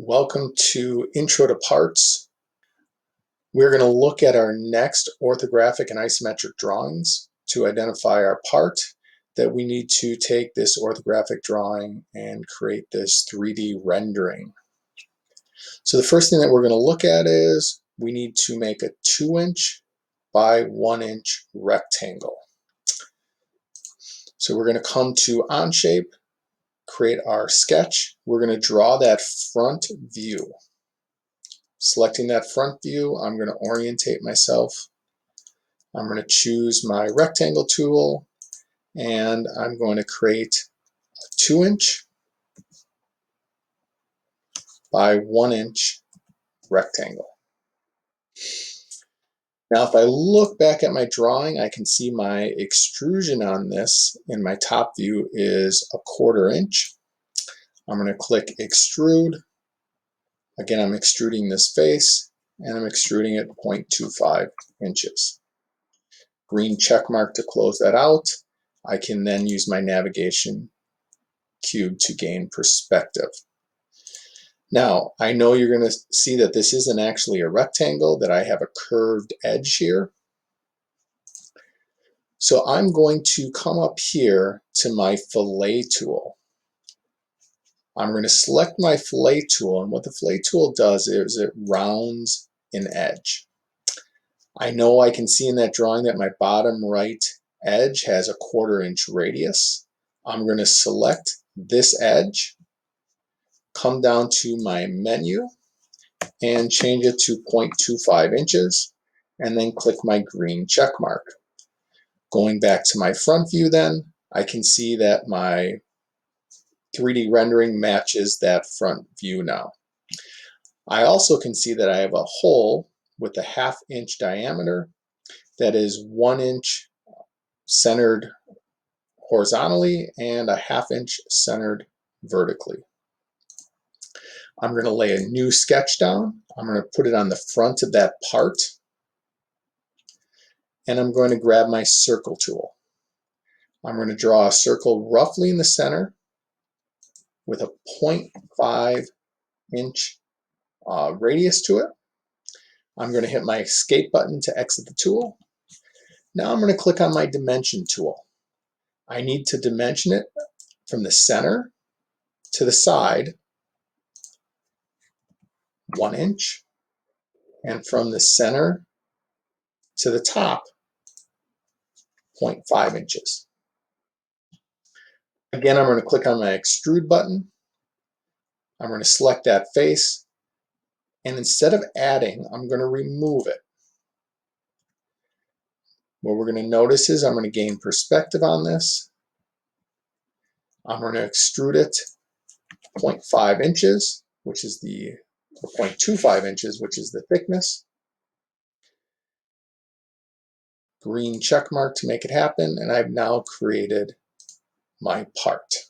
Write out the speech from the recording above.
Welcome to Intro to Parts. We're going to look at our next orthographic and isometric drawings to identify our part that we need to take this orthographic drawing and create this 3D rendering. So the first thing that we're going to look at is we need to make a 2-inch by 1-inch rectangle. So we're going to come to OnShape, create our sketch. We're going to draw that front view. Selecting that front view, I'm going to orientate myself. I'm going to choose my rectangle tool and I'm going to create a 2-inch by 1-inch rectangle. Now if I look back at my drawing, I can see my extrusion on this in my top view is a 1/4 inch. I'm going to click extrude. Again, I'm extruding this face and I'm extruding it 0.25 inches. Green check mark to close that out. I can then use my navigation cube to gain perspective. Now, I know you're going to see that this isn't actually a rectangle, that I have a curved edge here. So I'm going to come up here to my fillet tool. I'm going to select my fillet tool, and what the fillet tool does is it rounds an edge. I know I can see in that drawing that my bottom right edge has a 1/4 inch radius. I'm going to select this edge, come down to my menu, and change it to 0.25 inches, and then click my green check mark. Going back to my front view then, I can see that my 3D rendering matches that front view now. I also can see that I have a hole with a 1/2 inch diameter that is 1 inch centered horizontally and a 1/2 inch centered vertically. I'm going to lay a new sketch down. I'm going to put it on the front of that part. And I'm going to grab my circle tool. I'm going to draw a circle roughly in the center with a 0.5 inch radius to it. I'm going to hit my escape button to exit the tool. Now I'm going to click on my dimension tool. I need to dimension it from the center to the side 1 inch, and from the center to the top 0.5 inches. Again, I'm going to click on my extrude button. I'm going to select that face, and instead of adding, I'm going to remove it. What we're going to notice is I'm going to gain perspective on this. I'm going to extrude it 0.5 inches, which is the 0.25 inches, which is the thickness. Green check mark to make it happen, and I've now created my part.